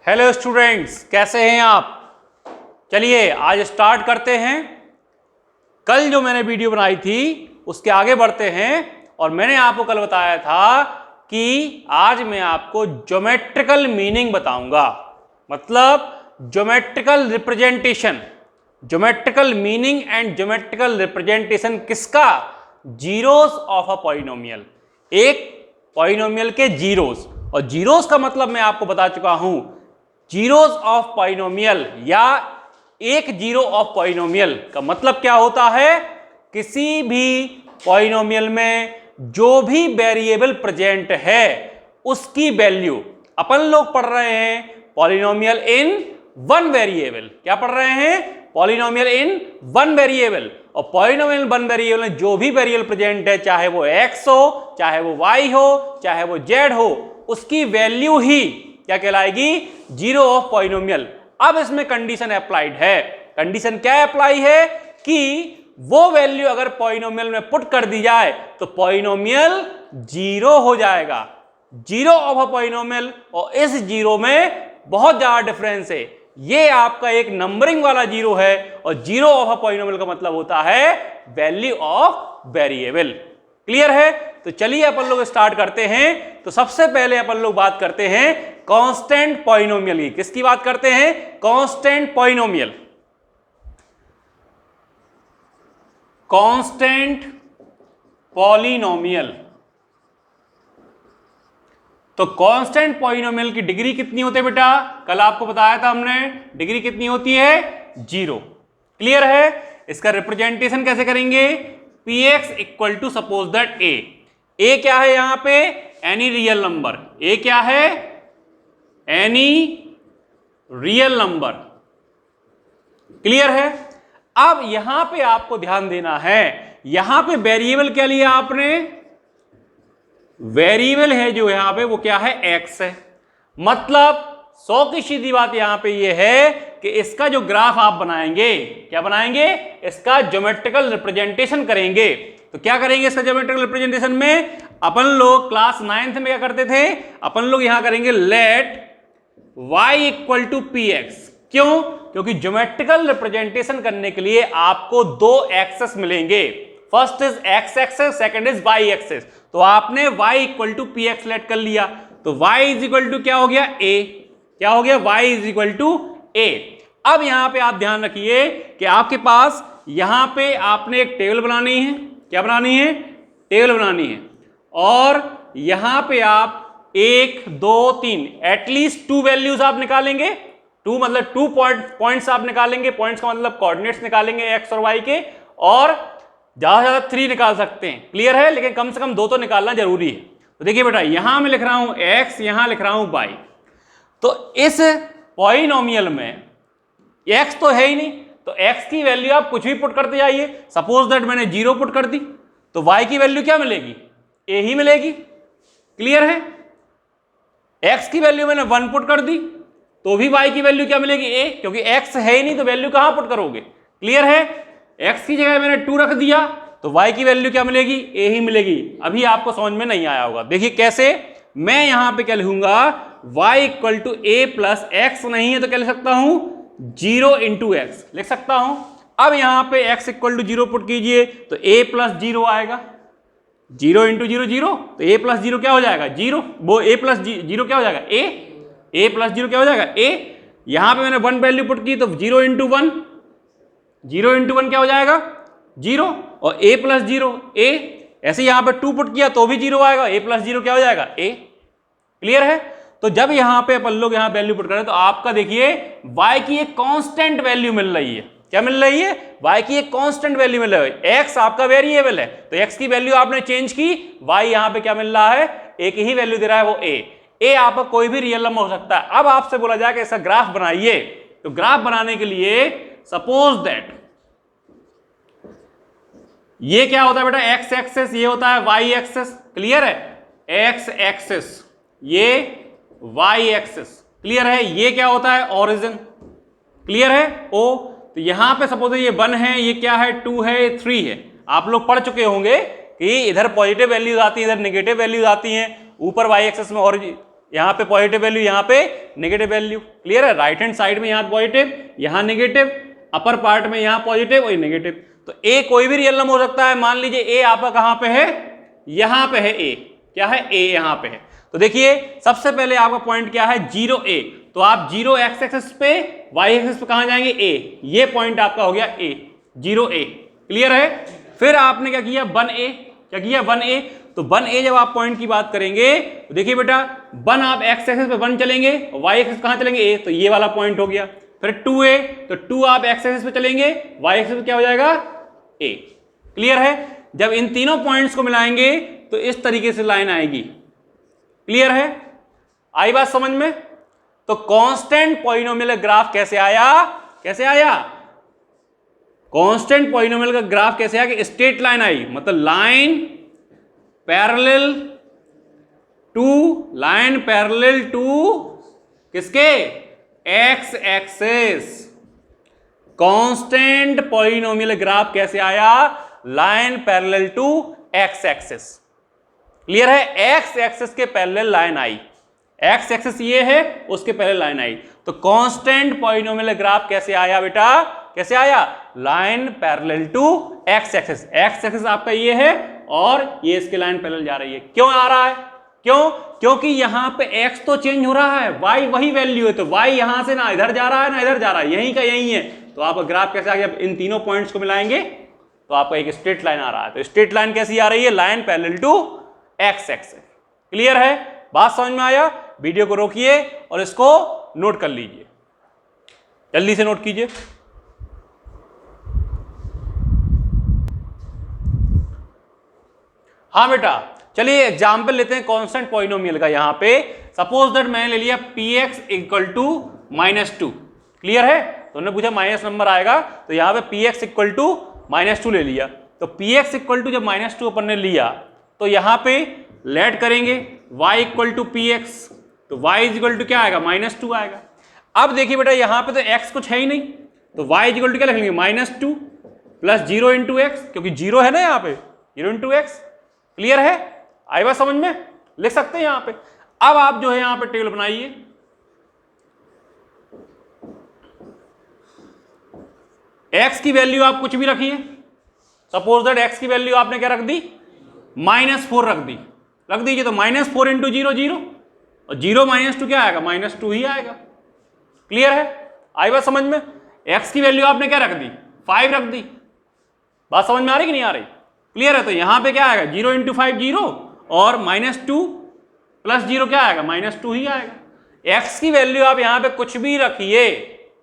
Hello students, कैसे हैं आप। चलिए आज स्टार्ट करते हैं। कल जो मैंने वीडियो बनाई थी उसके आगे बढ़ते हैं और मैंने आपको कल बताया था कि आज मैं आपको ज्योमेट्रिकल मीनिंग बताऊंगा, मतलब geometrical representation. Geometrical meaning and geometrical representation किसका? जीरोस ऑफ अ पॉलिनोमियल, एक पॉलिनोमियल के जीरोस। और जीरोस का मतलब मैं आपको बता चुका हूं, जीरोस ऑफ पॉलिनोमियल या एक जीरो ऑफ पॉलिनोमियल का मतलब क्या होता है? किसी भी पॉलिनोमियल में जो भी वेरिएबल प्रेजेंट है उसकी वैल्यू, अपन लोग पढ़ रहे हैं पॉलिनोमियल इन वन वेरिएबल। क्या पढ़ रहे हैं? Polynomial in one variable. और पॉलिनोमियल वन वेरिएबल में जो भी वेरिएबल प्रेजेंट है, चाहे वो x हो, चाहे वो y हो, चाहे वो z हो, उसकी वैल्यू ही क्या कहलाएगी? Zero of polynomial. अब इसमें कंडीशन अप्लाइड है। कंडीशन क्या अप्लाई है कि वो वैल्यू अगर पॉलिनोमियल में पुट कर दी जाए तो पॉलिनोमियल जीरो हो जाएगा, जीरो ऑफ अ पॉलिनोमियल। और इस जीरो में बहुत ज्यादा डिफरेंस है। ये आपका एक नंबरिंग वाला जीरो है और जीरो ऑफ अ पॉलिनोमियल का मतलब होता है वैल्यू ऑफ वेरिएबल। क्लियर है? तो चलिए अपन लोग स्टार्ट करते हैं। तो सबसे पहले अपन लोग बात करते हैं कांस्टेंट पॉलिनोमियल की। किसकी बात करते हैं? Constant polynomial. Constant polynomial. तो कांस्टेंट पॉलिनोमियल की डिग्री कितनी होती है बेटा? कल आपको बताया था हमने, डिग्री कितनी होती है? जीरो। क्लियर है? इसका रिप्रेजेंटेशन कैसे करेंगे? px equal to suppose that a क्या है यहां पे? Any real number. a क्या है? Any real number. क्लियर है? अब यहां पे आपको ध्यान देना है, यहां पे वेरिएबल क्या लिया आपने? वेरिएबल है जो यहां पे वो क्या है? x है। मतलब 100 की सीधी बात यहां पे ये है कि इसका जो ग्राफ आप बनाएंगे, क्या बनाएंगे? इसका ज्योमेट्रिकल रिप्रेजेंटेशन करेंगे। तो क्या करेंगे इसका ज्योमेट्रिकल रिप्रेजेंटेशन में? अपन लोग क्लास 9th में क्या करते थे? अपन लोग यहां करेंगे let y equal to px। क्यों? क्योंकि ज्योमेट्रिकल रिप्रेजेंटेशन करने के लिए आपको दो एक्सेस मिलेंगे। First is x axis, second is y axis. तो आपने y equal to px let कर लिया, तो y इज इक्वल टू क्या हो गया? a। क्या हो गया? y is equal to a। अब यहां पे आप ध्यान रखिए कि आपके पास यहां पे आपने एक टेबल बनानी है। क्या बनानी है? टेबल बनानी है। और यहां पे आप 1 2 3 एटलीस्ट 2 वैल्यूज आप निकालेंगे। 2 मतलब 2 पॉइंट्स आप निकालेंगे। पॉइंट्स का मतलब कोऑर्डिनेट्स निकालेंगे x और y के, और ज्यादा से ज्यादा 3 निकाल सकते हैं। क्लियर है? लेकिन कम से कम 2 तो निकालना जरूरी है। तो देखिए बेटा, यहां मैं लिख रहा हूं x, यहां लिख रहा हूं y। तो इस पॉलिनोमियल में x तो है ही नहीं, तो x की वैल्यू आप कुछ भी पुट करते जाइए। सपोज दैट मैंने 0 पुट कर दी, तो y की वैल्यू क्या मिलेगी? a ही मिलेगी। क्लियर है? x की वैल्यू मैंने 1 पुट कर दी तो भी y की वैल्यू क्या मिलेगी? a, क्योंकि x है ही नहीं तो वैल्यू कहां पुट करोगे? क्लियर है? x की जगह मैंने 2 रख दिया तो y की वैल्यू क्या मिलेगी? a ही मिलेगी। अभी आपको समझ में नहीं आया होगा। देखिए कैसे। मैं यहां पे क्या लिखूंगा? y equal to a plus X नहीं है तो क्या लिख सकता हूं? 0 इंटू एक्स लिख सकता हूं। अब यहां पे x इक्वल टू 0 पुट कीजिए तो a प्लस 0 आएगा। 0 इंटू 0 0, तो a प्लस 0 क्या हो जाएगा? 0। वो a प्लस 0 क्या हो जाएगा? a प्लस 0 क्या हो जाएगा? a। यहां पे मैंने 1 वैल्यू पुट की तो 0 इंटू 1, 0 इंटू 1 क्या हो जाएगा? 0। और a प्लस 0 a। ऐसे यहां पे 2 पुट किया तो भी 0 आएगा। a प्लस 0 क्या हो जाएगा? a। क्लियर है? तो जब यहां पे अपन लोग यहां वैल्यू पुट करें तो आपका देखिए y की एक कांस्टेंट वैल्यू मिल रही है। क्या मिल रही है? y की एक कांस्टेंट वैल्यू मिल रही है। x आपका वेरिएबल है तो x की वैल्यू आपने चेंज की, y यहां पे क्या मिल रहा है? एक ही वैल्यू दे रहा है, वो a आपका कोई भी रियल नंबर हो सकता है। अब आपसे बोला जाए कि इसका ग्राफ बनाइए, तो ग्राफ बनाने के लिए सपोज दैट ये क्या होता है बेटा? x एक्सेस, ये होता है y एक्सेस। क्लियर है? x एक्सेस, ये y एक्सेस। क्लियर है? ये क्या होता है? ओरिजिन। क्लियर है? o। तो यहां पे सपोज ये 1 है, ये क्या है? 2 है, 3 है। आप लोग पढ़ चुके होंगे कि इधर पॉजिटिव वैल्यूज आती है, इधर नेगेटिव वैल्यूज आती हैं। ऊपर y एक्सेस में यहाँ पे पॉजिटिव वैल्यू, यहाँ पे नेगेटिव वैल्यू। क्लियर है? राइट हैंड साइड में यहाँ पॉजिटिव, यहाँ नेगेटिव, अपर पार्ट में यहाँ पॉजिटिव और नेगेटिव। तो ए कोई भी रियल नंबर हो सकता है। मान लीजिए ए आपका कहाँ पे है, यहाँ पे है ए। क्या है? ए यहाँ पे है। तो देखिए सबसे पहले आपका पॉइंट क्या है, 0a। तो आप 0 एक्स एक्सिस पे, वाई एक्सिस पे कहां जाएंगे, ए। ये पॉइंट आपका हो गया ए, 0a। क्लियर है? फिर आपने क्या किया, 1a। क्या किया, 1a। तो 1a जब आप पॉइंट की बात करेंगे तो देखिए बेटा 1 आप एक्स एक्सिस पे 1 चलेंगे, वाई एक्सिस कहां चलेंगे, ए। तो ये वाला पॉइंट हो गया। फिर 2a, तो 2 आप एक्स एक्सिस पे चलेंगे, वाई एक्सिस पे क्या हो जाएगा, ए। क्लियर है? जब इन तीनों पॉइंट्स को मिलाएंगे तो इस तरीके से लाइन आएगी। क्लियर है? आई बात समझ में? तो कांस्टेंट पॉलिनोमियल ग्राफ कैसे आया, कैसे आया, कांस्टेंट पॉलिनोमियल का ग्राफ कैसे आया कि स्ट्रेट लाइन आई, मतलब लाइन पैरेलल टू किसके, X axis. Constant polynomial graph कैसे आया, line parallel to X axis. Clear है? एक्स एक्सिस के पैरेलल लाइन आई, एक्स एक्सिस ये है, उसके पहले लाइन आई। तो कांस्टेंट पॉलिनोमियल ग्राफ कैसे आया बेटा, कैसे आया, line parallel to X axis. X axis आपका ये है और ये इसके लाइन पैरेलल जा रही है। क्यों आ रहा है, क्यों, क्योंकि यहां पे एक्स तो चेंज हो रहा है, वाई वही वैल्यू है। तो वाई यहां से ना इधर जा रहा है ना इधर जा रहा है, यहीं का यहीं है। तो आपका ग्राफ कैसे आ गया, इन तीनों पॉइंट्स को मिलाएंगे तो आपका एक स्ट्रेट लाइन आ रहा है। तो स्ट्रेट लाइन कैसी आ रही है, line parallel to X axis. Clear है? बात समझ में आया? वीडियो को रोकिए और इसको नोट कर लीजिए, जल्दी से नोट कीजिए। हाँ बेटा, चलिए एग्जाम्पल लेते हैं कांस्टेंट पॉलिनोमियल का। यहां पे सपोज दैट मैंने ले लिया px इक्वल टू -2। क्लियर है? तो उन्होंने पूछा माइनस नंबर आएगा, तो यहां पे px इक्वल टू -2 ले लिया। तो px इक्वल टू जब -2 अपन ने लिया तो यहां पे लेट करेंगे y इक्वल टू px, तो y इज इक्वल टू क्या आएगा, -2 आएगा। अब देखिए बेटा यहां पे तो x कुछ है ही नहीं, तो y इज इक्वल टू क्या लिख लेंगे, -2 प्लस 0 इंटू एक्स, क्योंकि 0 है ना यहाँ पे, 0 इंटू एक्स। क्लियर है? आई बात समझ में? लिख सकते हैं यहां पे। अब आप जो है यहां पे टेबल बनाइए, x की वैल्यू आप कुछ भी रखिए। सपोज दैट x की वैल्यू आपने क्या रख दी, -4 रख दी, रख दीजिए। तो -4 इंटू 0 0, और 0 -2 क्या आएगा, -2 ही आएगा। क्लियर है? आई बात समझ में? x की वैल्यू आपने क्या रख दी, 5 रख दी। बात समझ में आ रही कि नहीं आ रही? क्लियर है? तो यहां पे क्या आएगा, 0 इंटू 5 0, और -2 प्लस 0 क्या आएगा, -2 ही आएगा। x की वैल्यू आप यहां पे कुछ भी रखिए,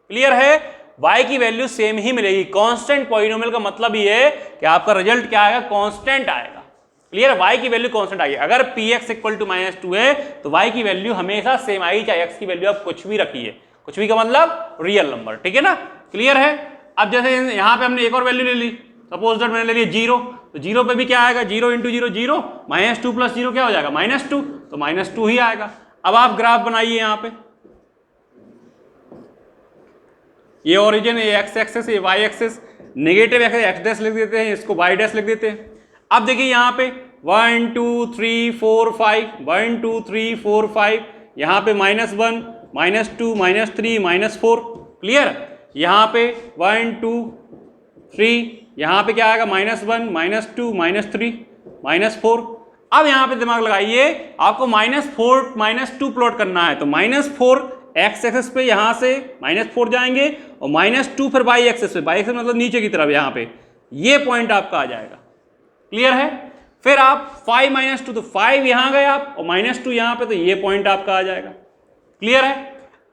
क्लियर है, y की वैल्यू सेम ही मिलेगी। कांस्टेंट पॉलिनोमियल का मतलब ये है कि आपका रिजल्ट क्या आएगा, कांस्टेंट आएगा। क्लियर है? y की वैल्यू कांस्टेंट आएगी। अगर px इक्वल टू -2 है तो y की वैल्यू हमेशा सेम आएगी, चाहे x की वैल्यू आप कुछ भी रखिए। कुछ भी का मतलब रियल नंबर। ठीक है ना? क्लियर है? अब जैसे यहां पे हमने एक और वैल्यू ले ली, सपोज दैट मैंने ले लिया 0, तो 0 पे भी क्या आएगा, 0 इंटू 0 0, -2 प्लस 0 क्या हो जाएगा, -2, तो -2 ही आएगा। अब आप ग्राफ बनाइए यहां पे, ये ओरिजिन, ये एक्स एक्सिस, ये Y axis, negative X dash लिख देते हैं, इसको वाई डैश लिख देते हैं। अब देखिए यहाँ पे 1 2 3 4 5, 1 2 3 4 5, यहाँ पे -1 -2 -3 -4। क्लियर? यहाँ पे 1 2 3, यहाँ पे क्या आएगा, -1 -2 -3 -4। अब यहाँ पे दिमाग लगाइए, आपको -4 -2 प्लॉट करना है, तो -4 एक्स एक्सिस पे यहां से -4 जाएंगे, और -2 फिर वाई एक्सिस पे, वाई एक्सिस मतलब नीचे की तरफ, यहाँ पे ये पॉइंट आपका आ जाएगा। क्लियर है? फिर आप 5 -2, तो 5 यहां गए आप, और -2 यहां पे, तो ये पॉइंट आपका आ जाएगा। क्लियर है?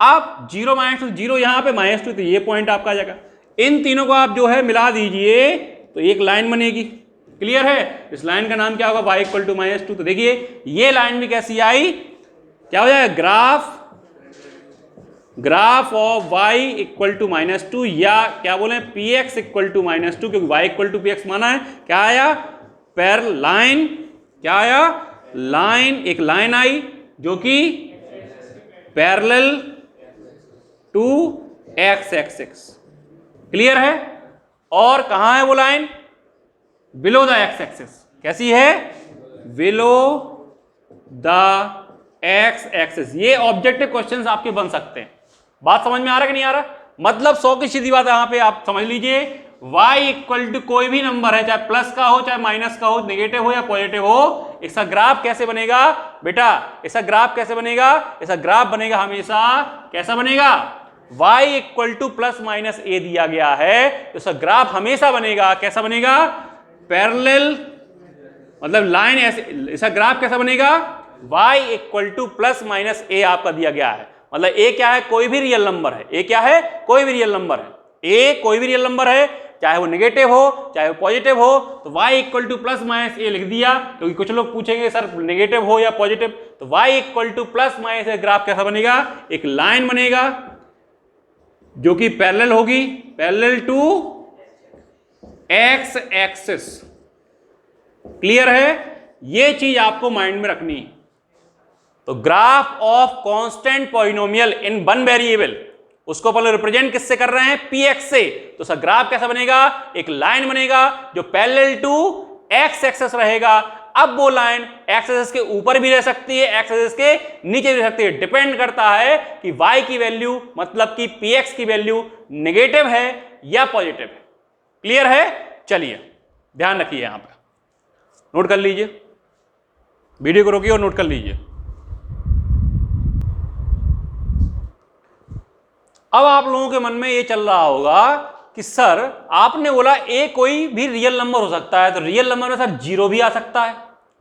आप 0 -2 0 यहां पे, -2, तो ये पॉइंट आपका आ जाएगा। इन तीनों को आप जो है मिला दीजिए तो एक लाइन बनेगी। क्लियर है? इस लाइन का नाम क्या होगा, y इक्वल टू -2। तो देखिए ये लाइन भी कैसी आई, क्या हो जाएगा, graph of y equal to -2, या क्या बोले px इक्वल टू -2, क्योंकि y इक्वल टू px माना है। क्या आया, पैरेलल लाइन, क्या आया, लाइन, एक लाइन आई जो कि parallel to X axis. Clear है? और कहां है वो line, below the X axis. कैसी है, बिलो द एक्स एक्सिस। ये ऑब्जेक्टिव क्वेश्चंस आपके बन सकते हैं। बात समझ में आ रहा है कि नहीं आ रहा? मतलब 100 की सीधी बात यहां पे आप समझ लीजिए, y इक्वल टू कोई भी नंबर है, चाहे प्लस का हो चाहे माइनस का हो, नेगेटिव हो या पॉजिटिव हो, इसका ग्राफ कैसे बनेगा बेटा? इसका ग्राफ कैसे बनेगा? इसका ग्राफ बनेगा हमेशा कैसा बनेगा? y equal to plus minus a दिया गया है तो इसका ग्राफ हमेशा बनेगा कैसा बनेगा? पैरेलल, मतलब लाइन ऐसे। इसका ग्राफ कैसा बनेगा? y equal to plus minus a आपका दिया गया है, मतलब a क्या है? कोई भी रियल नंबर है। a क्या है? कोई भी रियल नंबर है। a कोई भी रियल नंबर है, चाहे वो नेगेटिव हो चाहे वो पॉजिटिव हो, तो y equal to plus minus a लिख दिया। क्योंकि कुछ लोग पूछेंगे सर नेगेटिव हो या पॉजिटिव, तो y equal to plus minus a graph कैसा बनेगा? एक लाइन बनेगा जो कि पैरेलल होगी, parallel to X axis. Clear है? ये चीज आपको माइंड में रखनी है। तो graph of constant polynomial in one variable, उसको पहले रिप्रेजेंट किससे कर रहे हैं? px से। तो उसका ग्राफ कैसा बनेगा? एक लाइन बनेगा जो पैरेलल टू एक्स एक्सिस रहेगा। अब वो लाइन एक्स एक्सिस के ऊपर भी रह सकती है, एक्स एक्सिस के नीचे भी रह सकती है, डिपेंड करता है कि y की वैल्यू मतलब कि px की वैल्यू नेगेटिव है या पॉजिटिव है। क्लियर है? चलिए ध्यान रखिए, यहां पर नोट कर लीजिए, वीडियो को रोकिए और नोट कर लीजिए। अब आप लोगों के मन में ये चल रहा होगा कि सर आपने बोला a कोई भी रियल नंबर हो सकता है, तो रियल नंबर में सर जीरो भी आ सकता है।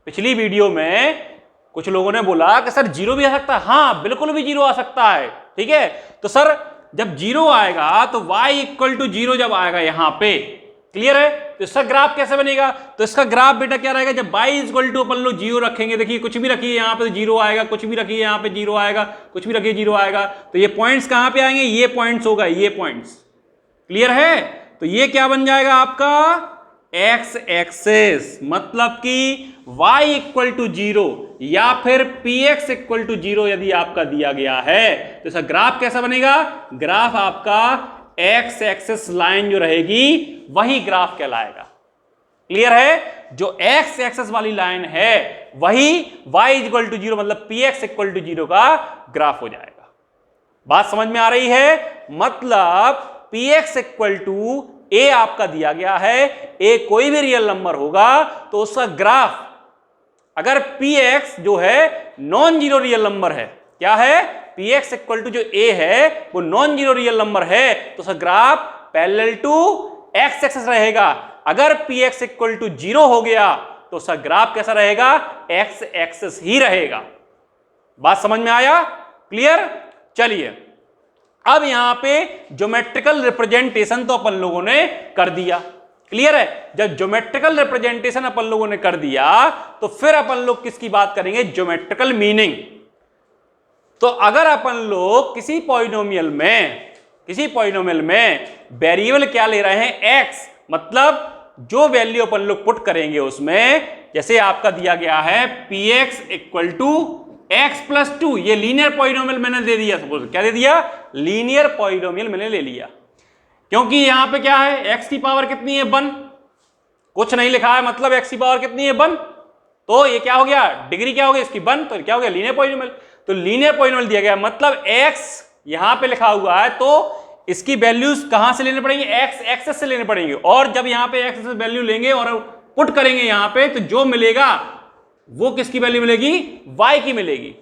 पिछली वीडियो में कुछ लोगों ने बोला कि सर जीरो भी आ सकता है। हाँ बिल्कुल भी जीरो आ सकता है, ठीक है। तो सर जब जीरो आएगा तो y इक्वल टू जीरो जब आएगा यहां पे, क्लियर है, तो इसका ग्राफ कैसे बनेगा? तो इसका ग्राफ बेटा क्या रहेगा? जब y इक्वल टू अपन लोग जीरो रखेंगे, देखिए कुछ भी रखिए यहां पे जीरो आएगा, कुछ भी रखिए यहां पे जीरो आएगा, कुछ भी रखिए जीरो आएगा, तो ये पॉइंट्स कहां पे आएंगे? ये पॉइंट्स होगा, ये पॉइंट्स। क्लियर है? तो ये क्या बन जाएगा आपका? एक्स एक्सेस, मतलब कि y इक्वल टू जीरो या फिर px इक्वल टू जीरो यदि आपका दिया गया है तो इसका ग्राफ कैसा बनेगा? ग्राफ आपका एक्स एक्सिस लाइन जो रहेगी वही ग्राफ कहलाएगा। क्लियर है? जो एक्स एक्सिस वाली लाइन है वही y इक्वल टू जीरो मतलब px इक्वल टू जीरो का ग्राफ हो जाएगा। बात समझ में आ रही है? मतलब px इक्वल टू a आपका दिया गया है, a कोई भी रियल नंबर होगा तो उसका ग्राफ, अगर px जो है नॉन जीरो रियल नंबर है, क्या है? px इक्वल टू जो a है वो नॉन जीरो रियल नंबर है, तो उसका graph parallel to X axis रहेगा। अगर px इक्वल टू जीरो हो गया तो उसका ग्राफ कैसा रहेगा? एक्स एक्सिस ही रहेगा। बात समझ में आया? क्लियर? चलिए अब यहां पे ज्योमेट्रिकल रिप्रेजेंटेशन तो अपन लोगों ने कर दिया। क्लियर है? जब ज्योमेट्रिकल रिप्रेजेंटेशन अपन लोगों ने कर दिया तो फिर अपन लोग किसकी बात करेंगे? Geometrical meaning. तो अगर अपन लोग किसी पॉलिनोमियल में वेरिएबल क्या ले रहे हैं? x, मतलब जो वैल्यू अपन लोग पुट करेंगे उसमें, जैसे आपका दिया गया है px equal to x plus two, ये लीनियर पॉलिनोमियल मैंने दे दिया। सपोज क्या दे दिया? लीनियर पॉलिनोमियल मैंने ले लिया, क्योंकि यहां पे क्या है? x की पावर कितनी है? 1। कुछ नहीं लिखा है, मतलब x की पावर कितनी है? 1। तो ये क्या हो गया? डिग्री क्या हो गई इसकी? 1। तो क्या हो गया? Linear polynomial. तो लीनियर पॉलिनोमियल दिया गया, मतलब x यहां पे लिखा हुआ है तो इसकी वैल्यूज कहां से लेने पड़ेंगे? x एक्सिस से लेने पड़ेंगे। और जब यहां पे x एक्सिस वैल्यू लेंगे और पुट करेंगे यहां पे, तो जो मिलेगा वो किसकी वैल्यू मिलेगी? y की मिलेगी।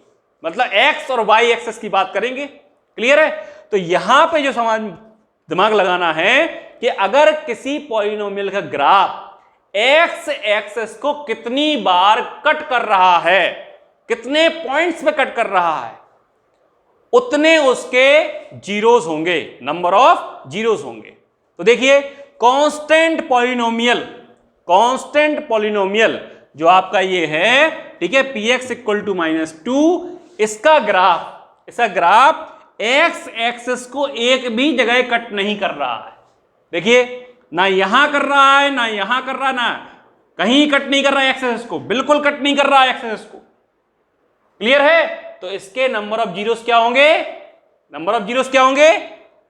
मतलब x और y एक्सिस की बात करेंगे। क्लियर है? तो यहां पे जो समझ दिमाग लगाना है कि अगर किसी पॉलिनोमियल का ग्राफ x एक्सिस को कितनी बार कट कर रहा है, कितने पॉइंट्स पे कट कर रहा है, उतने उसके जीरोस होंगे, नंबर ऑफ जीरोस होंगे। तो देखिए कांस्टेंट पॉलिनोमियल जो आपका ये है, ठीक है, px इक्वल टू -2, इसका ग्राफ x एक्सिस को एक भी जगह कट नहीं कर रहा है। देखिए ना यहां कर रहा है, ना यहां कर रहा है, ना कहीं कट नहीं कर रहा है एक्स एक्सिस को, बिल्कुल कट नहीं कर रहा है एक्स एक्सिस को। क्लियर है? तो इसके नंबर ऑफ जीरोस क्या होंगे?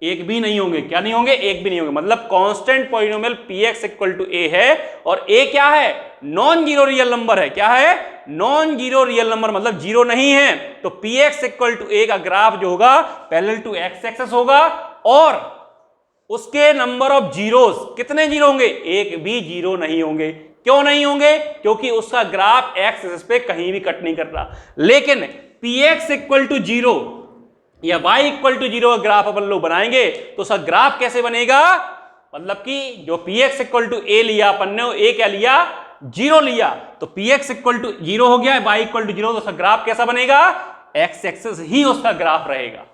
एक भी नहीं होंगे। क्या नहीं होंगे? एक भी नहीं होंगे। मतलब constant polynomial px equal to a है और a क्या है? नॉन जीरो रियल नंबर है। क्या है? नॉन जीरो रियल नंबर, मतलब जीरो नहीं है। तो px इक्वल टू a का ग्राफ जो होगा पैरेलल टू x एक्सिस होगा और उसके नंबर ऑफ जीरोस, कितने जीरो होंगे? एक भी जीरो नहीं होंगे। क्यों नहीं होंगे? क्योंकि उसका ग्राफ एक्स एक्सिस पे कहीं भी कट नहीं कर रहा। लेकिन px इक्वल टू जीरो या y इक्वल टू जीरो का ग्राफ अपन लोग बनाएंगे तो उसका ग्राफ कैसे बनेगा? मतलब कि जो px इक्वल टू a लिया अपन ने, a क्या लिया? जीरो लिया। तो px इक्वल टू जीरो हो गया, y इक्वल टू जीरो, तो उसका ग्राफ कैसा बनेगा? x एक्सिस ही उसका ग्राफ रहेगा।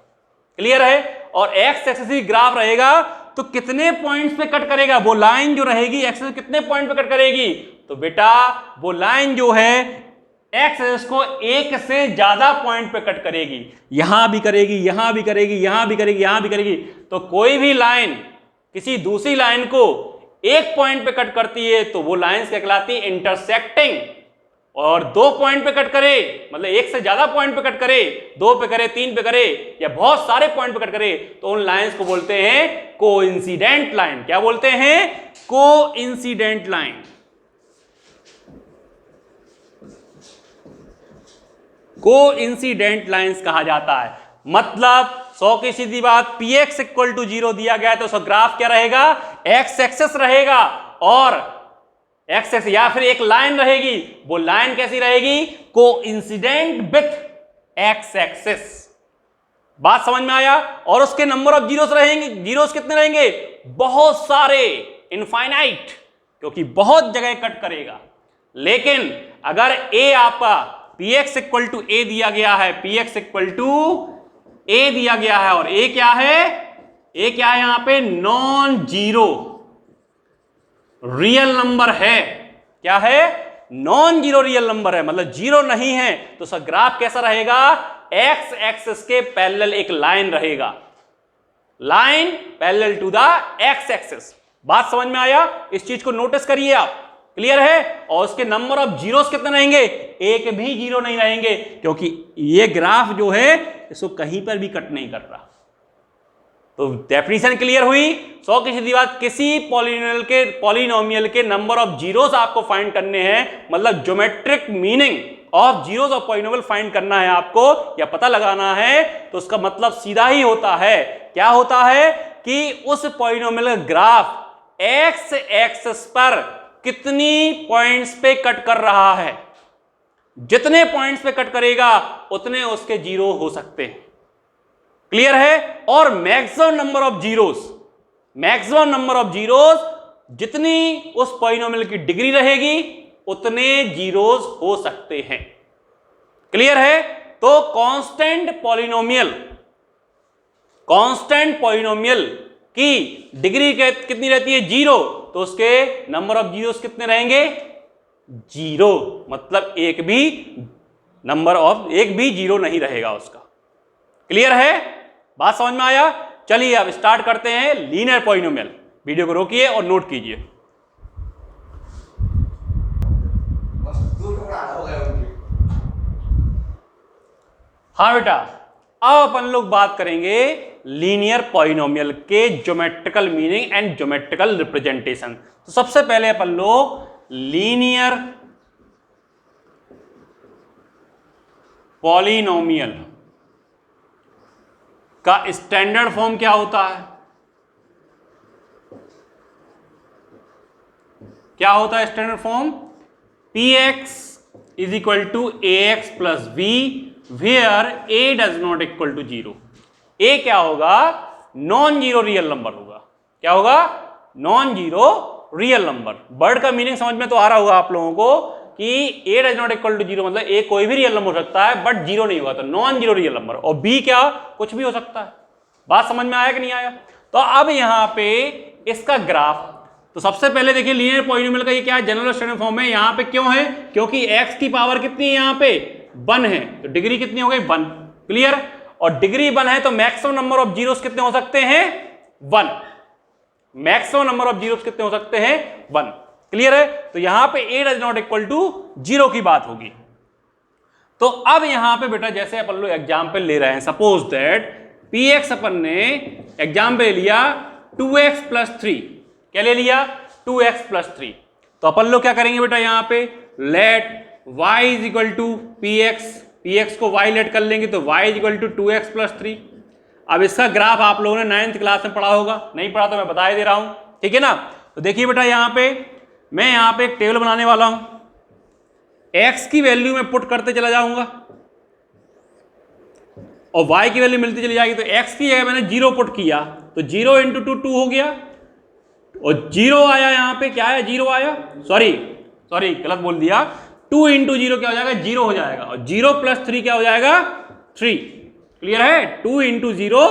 क्लियर है? और x एक्सिस ही ग्राफ रहेगा तो कितने पॉइंट्स पे कट करेगा? वो लाइन जो रहेगी एक्सिस कितने पॉइंट पे कट करेगी? तो बेटा वो लाइन जो है एक्स एक्सिस को एक से ज्यादा पॉइंट पे कट करेगी। यहां भी करेगी, यहां भी करेगी, यहां भी करेगी, यहां भी करेगी। तो कोई भी लाइन किसी दूसरी लाइन को एक पॉइंट पे कट करती है तो वो लाइंस कहलाती है इंटरसेक्टिंग। और दो पॉइंट पे कट करे, मतलब एक से ज्यादा पॉइंट पे कट करे, दो पे करे, तीन पे करे या बहुत सारे पॉइंट पे कट करे, तो उन लाइंस को बोलते हैं कोइंसिडेंट लाइन। क्या बोलते हैं? Coincident line. कोइंसिडेंट लाइंस कहा जाता है। मतलब 100 की सीधी बात, px इक्वल टू जीरो दिया गया है तो उसका ग्राफ क्या रहेगा? एक्स एक्सिस रहेगा और एक्स एक्सिस या फिर एक लाइन रहेगी। वो लाइन कैसी रहेगी? Coincident with x axis. बात समझ में आया? और उसके नंबर ऑफ जीरोस रहेंगे। जीरोस कितने रहेंगे? बहुत सारे, इनफाइनाइट, क्योंकि बहुत जगह कट करेगा। लेकिन अगर a आपका px इक्वल टू a दिया गया है, px इक्वल टू a दिया गया है और a क्या है? a क्या है यहां पे? नॉन जीरो रियल नंबर है। क्या है? नॉन जीरो रियल नंबर है, मतलब जीरो नहीं है। तो उसका ग्राफ कैसा रहेगा? एक्स एक्सिस के पैरेलल एक लाइन रहेगा, line parallel to the X axis. बात समझ में आया? इस चीज को नोटिस करिए आप। क्लियर है? और उसके नंबर ऑफ जीरोस कितने रहेंगे? एक भी जीरो नहीं रहेंगे, क्योंकि ये ग्राफ जो है इसको कहीं पर भी कट नहीं कर रहा। तो डेफिनेशन क्लियर हुई। 100 की सीधी बात, किसी पॉलिनोमियल के नंबर ऑफ जीरोस आपको फाइंड करने हैं, मतलब geometric meaning of zeros of polynomial find करना है आपको या पता लगाना है, तो उसका मतलब सीधा ही होता है। क्या होता है? कि उस पॉलिनोमियल का ग्राफ एक्स एक्सिस पर कितनी पॉइंट्स पे कट कर रहा है। जितने पॉइंट्स पे कट करेगा उतने उसके जीरो हो सकते हैं। क्लियर है? और maximum number of zeros, maximum number of zeros, जितनी उस पॉलिनोमियल की डिग्री रहेगी उतने जीरोस हो सकते हैं। क्लियर है? तो कांस्टेंट पॉलिनोमियल की डिग्री कितनी रहती है? जीरो। तो उसके नंबर ऑफ जीरोस कितने रहेंगे? जीरो। मतलब एक भी जीरो नहीं रहेगा उसका। क्लियर है? बात समझ में आया? चलिए अब स्टार्ट करते हैं लीनियर पॉलिनोमियल। वीडियो को रोकिए और नोट कीजिए। हाँ बेटा, अब अपन लोग बात करेंगे लीनियर पॉलिनोमियल के geometrical meaning and geometrical representation. तो सबसे पहले अपन लोग लीनियर पॉलिनोमियल का स्टैंडर्ड फॉर्म क्या होता है? क्या होता है standard form? px is equal to ax plus b where a does not equal to zero. a क्या होगा? नॉन जीरो रियल नंबर होगा। क्या होगा? Non zero real number. Word का मीनिंग समझ में तो आ रहा होगा आप लोगों को कि a does not equal to zero, मतलब a कोई भी रियल नंबर हो सकता है बट जीरो नहीं होगा, तो नॉन जीरो रियल नंबर। और b क्या? कुछ भी हो सकता है। बात समझ में आया कि नहीं आया? तो अब यहां पे इसका ग्राफ, तो सबसे पहले देखिए लीनियर पॉलिनोमियल का ये क्या है? जनरल स्टैंडर्ड फॉर्म है। यहां पे क्यों है? क्योंकि x की पावर कितनी है? यहां पे 1 है, तो डिग्री कितनी हो गई? 1। क्लियर? और डिग्री 1 है तो मैक्सिमम नंबर ऑफ जीरोस कितने हो सकते हैं? 1। मैक्सिमम नंबर ऑफ जीरोस कितने हो सकते हैं? 1। क्लियर है? तो यहां पे a does not equal to zero की बात होगी। तो अब यहां पे बेटा जैसे अपन लोग एग्जाम्पल ले रहे हैं, सपोज दैट px अपन ने एग्जाम्पल ले लिया 2x प्लस 3, क्या ले लिया 2x प्लस 3। तो अपन लोग क्या करेंगे बेटा, यहां पे let y is equal to px को y लेट कर लेंगे तो y is equal to 2x plus 3। अब इसका ग्राफ आप लोगों ने 9th क्लास में पढ़ा होगा, नहीं पढ़ा तो मैं बता ही दे रहा हूं, ठीक है ना। तो देखिए बेटा यहां पे मैं यहां पे एक टेबल बनाने वाला हूं, x की वैल्यू में पुट करते चला जाऊंगा और y की वैल्यू मिलती चली जाएगी। तो x की जगह मैंने 0 पुट किया तो 0 इंटू 2 2 हो गया और 0 आया, यहां पे क्या आया 0 आया, सॉरी गलत बोल दिया, 2 इंटू 0 क्या हो जाएगा 0 हो जाएगा और 0 प्लस 3 क्या हो जाएगा 3। क्लियर है, 2 इंटू 0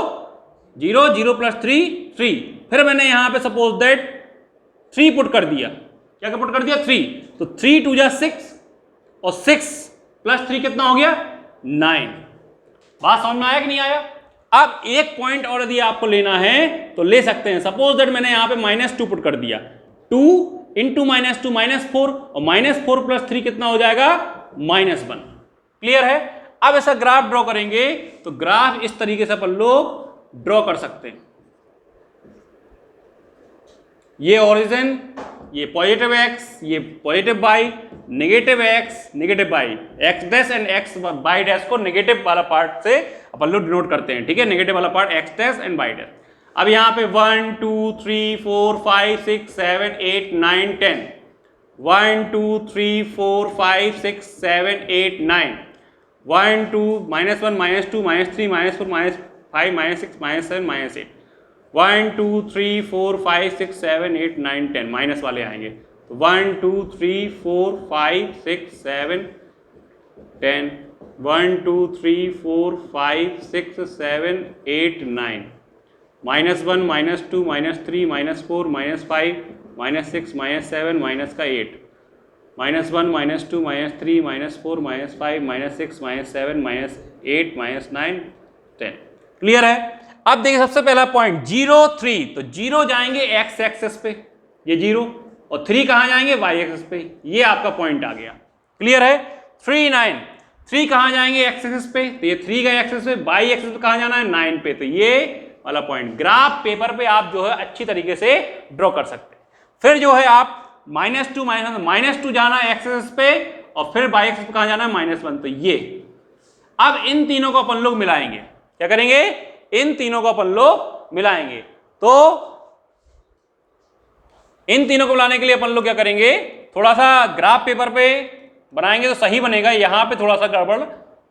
0, 0 प्लस 3 3। फिर मैंने यहां पे सपोज दैट 3 पुट कर दिया, क्या पुट कर दिया 3, तो 3 2 जा 6 और 6 प्लस 3 कितना हो गया 9। बात समझ में आया कि नहीं आया। अब एक पॉइंट और यदि आपको लेना है तो ले सकते हैं, सपोज दैट मैंने यहां पे -2 पुट कर दिया, 2 इंटू -2 -4 और -4 प्लस 3 कितना हो जाएगा -1। क्लियर है। अब ऐसा ग्राफ ड्रॉ करेंगे तो ग्राफ इस तरीके से अपन लोग ड्रॉ कर सकते हैं, ये ओरिजिन, ये पॉजिटिव x, ये positive y, negative x, negative y, x dash and x y dash को नेगेटिव वाला पार्ट से अपन लोग डिनोट करते हैं, ठीक है, नेगेटिव वाला part x dash and y dash. अब यहाँ पे 1 2 3 4 5 6 7 8 9 10, 1 2 3 4 5 6 7 8 9, 1 2 -1 -2 -3 -4 -5 -6 -7 -8, 1 2 3 4 5 6 7 8 9 10, माइनस वाले आएंगे तो 1 2 3 4 5 6 7 10, 1 2 3 4 5 6 7 8 9, -1 -2 -3 -4 -5 -6 -7 माइनस का 8, -1 -2 -3 -4 -5 -6 -7 -8 -9 10। क्लियर है। अब देखिए सबसे पहला पॉइंट 0 3, तो 0 जाएंगे x एक्सिस पे, ये 0, और 3 कहां जाएंगे y एक्सिस पे, ये आपका पॉइंट आ गया। क्लियर है। 3 9, 3 कहां जाएंगे x एक्सिस पे, तो ये 3 का एक्सिस पे, y एक्सिस पे कहां जाना है 9 पे, तो ये वाला पॉइंट ग्राफ पेपर पे आप जो है अच्छी तरीके से ड्रॉ कर सकते हैं। फिर जो है आप -2 जाना है x एक्सिस पे और फिर y एक्सिस पे कहां जाना है -1, तो ये। अब इन तीनों को अपन लोग मिलाएंगे, क्या करेंगे, इन तीनों को अपन लोग मिलाएंगे। तो इन तीनों को मिलाने के लिए अपन लोग क्या करेंगे, थोड़ा सा ग्राफ पेपर पे बनाएंगे तो सही बनेगा, यहां पे थोड़ा सा गड़बड़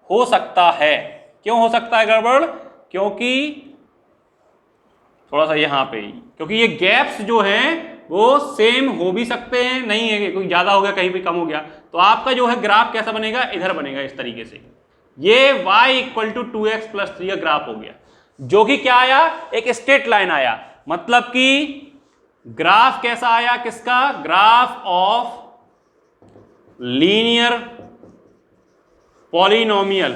हो सकता है। क्यों हो सकता है गड़बड़, क्योंकि थोड़ा सा यहां पे, क्योंकि ये गैप्स जो हैं वो सेम हो भी सकते हैं, नहीं है कोई ज्यादा हो गया कहीं भी कम हो गया, तो आपका जो है ग्राफ कैसा बनेगा, इधर बनेगा इस तरीके से। ये y equal to 2x plus 3 का ग्राफ हो गया, जो कि क्या आया, एक स्ट्रेट लाइन आया, मतलब कि ग्राफ कैसा आया, किसका, ग्राफ ऑफ लीनियर पॉलिनोमियल।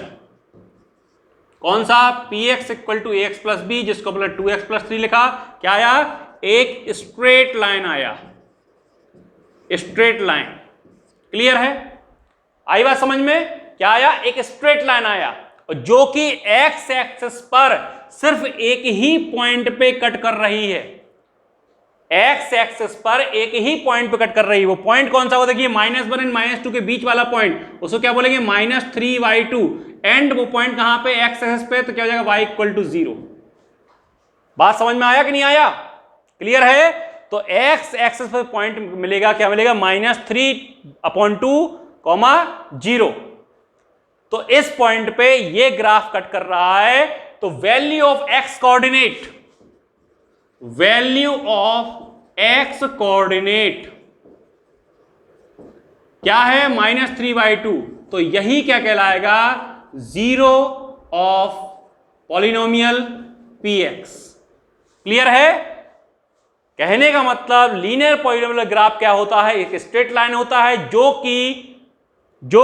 कौन सा, px equal to ax plus b, जिसको बोला 2x प्लस 3 लिखा, क्या आया, एक स्ट्रेट लाइन आया, स्ट्रेट लाइन। क्लियर है, आई बात समझ में, क्या आया, एक स्ट्रेट लाइन आया, और जो कि x एक्सिस पर सिर्फ एक ही पॉइंट पे कट कर रही है, x एक्सिस पर एक ही पॉइंट पे कट कर रही है। वो पॉइंट कौन सा, वो देखिए -1 एंड -2 के बीच वाला पॉइंट, उसको क्या बोलेंगे -3y2, एंड वो पॉइंट कहां पे, x एक्सिस पे, तो क्या हो जाएगा y इक्वल टू 0। बात समझ में आया कि नहीं आया, क्लियर है। तो x एक्सिस पे पॉइंट मिलेगा, क्या मिलेगा, -3/2, 0। तो इस पॉइंट पे ये ग्राफ कट कर रहा है, तो value of x coordinate, value of x coordinate क्या है, -3/2, तो यही क्या कहलाएगा, 0 ऑफ पॉलिनोमियल px। क्लियर है। कहने का मतलब लीनियर पॉलिनोमियल ग्राफ क्या होता है, एक स्ट्रेट लाइन होता है जो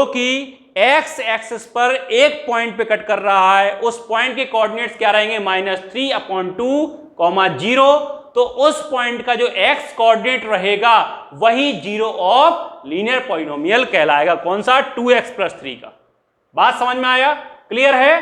कि x एक्सिस पर एक पॉइंट पे कट कर रहा है, उस पॉइंट के कोऑर्डिनेट्स क्या रहेंगे, -3/2, 0। तो उस पॉइंट का जो x कोऑर्डिनेट रहेगा वही 0 ऑफ लीनियर पॉलिनोमियल कहलाएगा। कौन सा, 2x प्लस 3 का। बात समझ में आया, क्लियर है।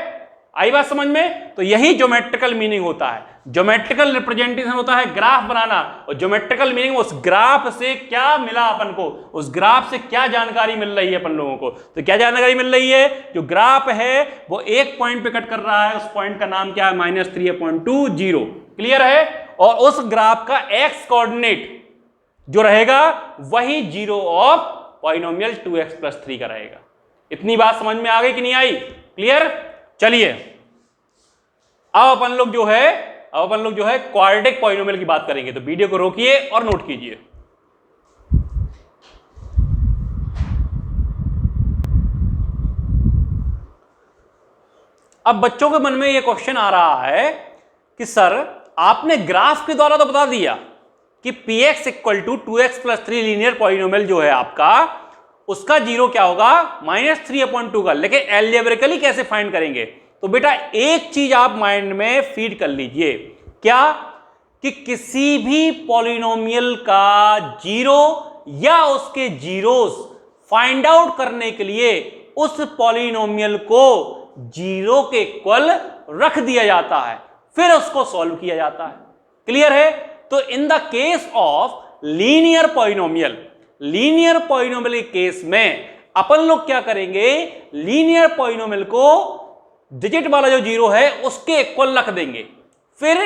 आई बात समझ में? तो यही ज्योमेट्रिकल मीनिंग होता है। ज्योमेट्रिकल रिप्रेजेंटेशन होता है ग्राफ बनाना, और ज्योमेट्रिकल मीनिंग उस ग्राफ से क्या मिला अपन को, उस ग्राफ से क्या जानकारी मिल रही है अपन लोगों को। तो क्या जानकारी मिल रही है? जो ग्राफ है वो एक पॉइंट पे कट कर रहा है, उस पॉइंट का नाम क्या है? -3/2 क्लियर है? और उस ग्राफ का एक्स कोऑर्डिनेट जो रहेगा वही 0 ऑफ पॉलिनोमियल 2x + 3 का रहेगा। इतनी बात समझ में आ गई कि नहीं आई? क्लियर? चलिए अब अपन लोग जो है क्वाड्रेटिक पॉलिनोमियल की बात करेंगे। तो वीडियो को रोकिए और नोट कीजिए। अब बच्चों के मन में यह क्वेश्चन आ रहा है कि सर आपने ग्राफ के द्वारा तो बता दिया कि px = 2x + 3 लीनियर पॉलिनोमियल जो है आपका, उसका 0 क्या होगा? -3/2 का। लेकिन एल्जेब्रिकली कैसे फाइंड करेंगे? तो बेटा एक चीज आप माइंड में फीड कर लीजिए, क्या कि किसी भी पॉलिनोमियल का 0 या उसके जीरोस फाइंड आउट करने के लिए उस पॉलिनोमियल को 0 के इक्वल रख दिया जाता है, फिर उसको सॉल्व किया जाता है। क्लियर है? तो in the case of linear polynomial के केस में अपन लोग क्या करेंगे? लीनियर पॉलिनोमियल को डिजिट वाला जो 0 है उसके इक्वल रख देंगे, फिर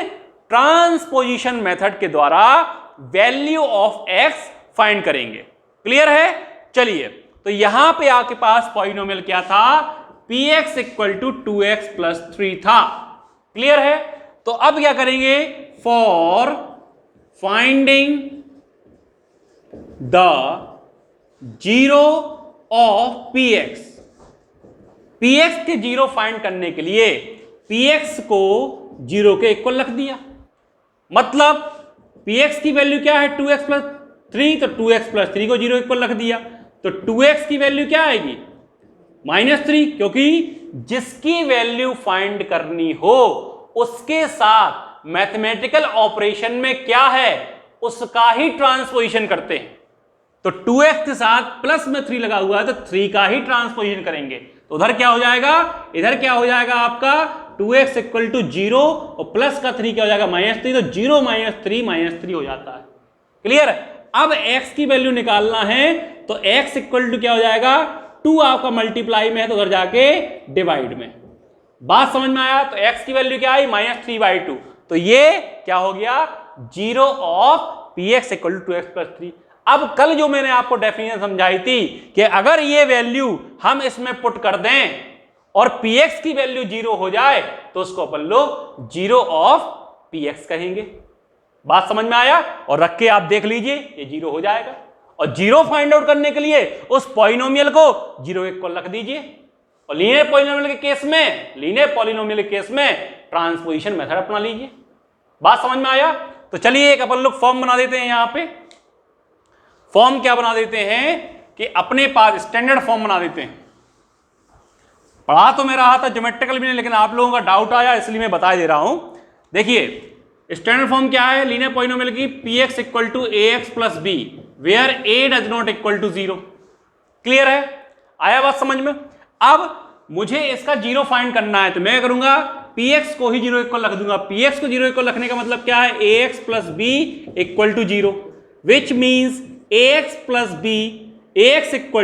ट्रांसपोजिशन मेथड के द्वारा वैल्यू ऑफ x फाइंड करेंगे। क्लियर है? चलिए तो यहां पे आपके पास पॉलिनोमियल क्या था? px = 2x + 3 था। क्लियर है? तो अब क्या करेंगे? For finding the 0 of px के 0 फाइंड करने के लिए px को 0 के इक्वल रख दिया। मतलब px की वैल्यू क्या है? 2x + 3, तो 2x + 3 को 0 इक्वल रख दिया। तो 2x की वैल्यू क्या आएगी? -3, क्योंकि जिसकी वैल्यू फाइंड करनी हो उसके साथ मैथमेटिकल ऑपरेशन में क्या है? उसका ही ट्रांसपोजिशन करते हैं। तो 2x के साथ प्लस में 3 लगा हुआ है तो 3 का ही ट्रांसपोजिशन करेंगे। तो उधर क्या हो जाएगा? इधर क्या हो जाएगा आपका? 2x = 0 और प्लस का 3 क्या हो जाएगा? -3, तो 0 - 3 हो जाता है। क्लियर? अब x की वैल्यू निकालना है तो x = क्या हो जाएगा? 2 आपका मल्टीप्लाई में है तो उधर जाके डिवाइड में। बात समझ में आया? तो x की वैल्यू क्या आई? -3/2। तो ये क्या हो गया? 0 ऑफ px = 2x + 3। अब कल जो मैंने आपको डेफिनेशन समझाई थी कि अगर ये वैल्यू हम इसमें पुट कर दें और px की वैल्यू 0 हो जाए तो उसको अपन लोग 0 ऑफ px कहेंगे। बात समझ में आया? और रख के आप देख लीजिए ये 0 हो जाएगा। और 0 फाइंड आउट करने के लिए उस पॉलिनोमियल को 0 इक्वल रख दीजिए। और लीनियर पॉलिनोमियल के केस में ट्रांसपोजिशन मेथड अपना लीजिए। बात समझ में आया? तो चलिए एक अपन लोग फॉर्म बना देते हैं। यहां पे फॉर्म क्या बना देते हैं कि अपने पास स्टैंडर्ड फॉर्म बना देते हैं। पढ़ा तो मैं रहा था ज्योमेट्रिकल भी नहीं, लेकिन आप लोगों का डाउट आया इसलिए मैं बता दे रहा हूं। देखिए स्टैंडर्ड फॉर्म क्या है लीनियर पॉलिनोमियल की? px = ax + b where a does not = 0। Clear है? आया बात समझ में? अब मुझे इसका 0 फाइंड करना है तो मैं करूंगा px को ही 0 इक्वल रख दूंगा। px को 0 इक्वल रखने का मतलब क्या है? ax + b = 0, which means ax + b, ax =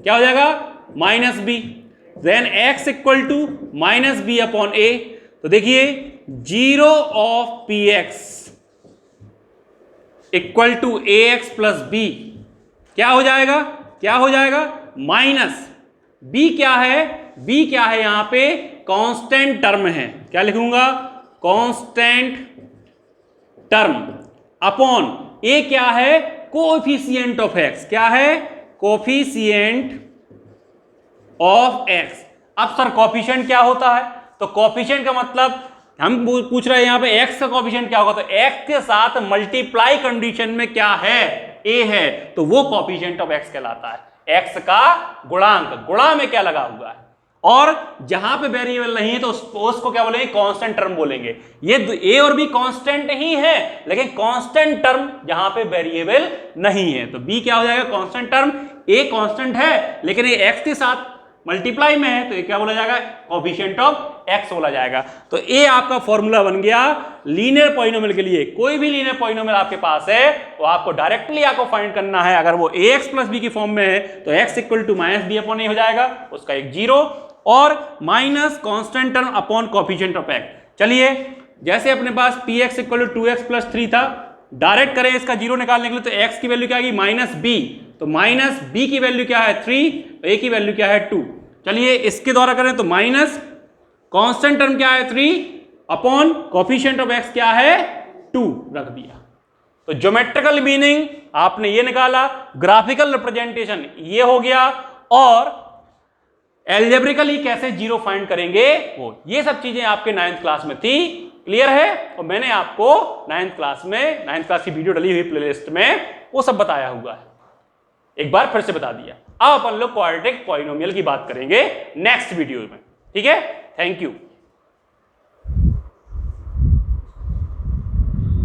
क्या हो जाएगा? -b, then x = -b/a। तो देखिए 0 ऑफ px = ax + b क्या हो जाएगा? माइनस b क्या है? b क्या है? यहां पे कांस्टेंट टर्म है। क्या लिखूंगा? कांस्टेंट टर्म अपॉन a क्या है? Coefficient of x। क्या है? Coefficient of x। अब सर कोएफिशिएंट क्या होता है? तो कोएफिशिएंट का मतलब हम पूछ रहे हैं यहां पे x का कोएफिशिएंट क्या होगा? तो x के साथ मल्टीप्लाई कंडीशन में क्या है? a है, तो वो कोएफिशिएंट ऑफ x कहलाता है। x का गुणांक, गुणा में क्या लगा हुआ है। और जहां पे वेरिएबल नहीं है तो उसको क्या बोलेंगे? कांस्टेंट टर्म बोलेंगे। ये a और b कांस्टेंट ही है, लेकिन कांस्टेंट टर्म जहां पे वेरिएबल नहीं है। तो b क्या हो जाएगा? Constant term. a कांस्टेंट है लेकिन ये x के साथ मल्टीप्लाई में है तो ये क्या बोला जाएगा, कोफिशिएंट ऑफ एक्स बोला जाएगा। तो ये आपका फॉर्मूला बन गया लीनियर पॉलिनोमियल के लिए। कोई भी लीनियर पॉलिनोमियल आपके पास है तो आपको डायरेक्टली आपको फाइंड करना है, अगर वो ax प्लस बी की फॉर्म में है तो x equal to minus B upon A हो जाएगा, उसका एक जीरो, और minus constant term upon coefficient of x. चलिए जैसे अपने पास px equal to 2x plus 3 था, डायरेक्ट करें इसका जीरो निकालने के लिए तो x की वैल्यू क्या आएगी, माइनस बी, तो माइनस बी की वैल्यू क्या है 3, a की वैल्यू क्या है 2। चलिए इसके द्वारा करें तो माइनस कांस्टेंट टर्म क्या है 3 अपॉन कोफिशिएंट ऑफ x क्या है 2 रख दिया। तो ज्योमेट्रिकल मीनिंग आपने ये निकाला, ग्राफिकल रिप्रेजेंटेशन ये हो गया, और एल्जेब्रिकली कैसे जीरो फाइंड करेंगे वो, ये सब चीजें आपके 9th क्लास में थी। क्लियर है? और मैंने आपको 9th क्लास की वीडियो डली हुई प्लेलिस्ट में वो सब बताया हुआ है, एक बार फिर से बता दिया। अब अपन लोग क्वाड्रेटिक पॉलिनोमियल की बात करेंगे नेक्स्ट वीडियो में। ठीक है, थैंक यू।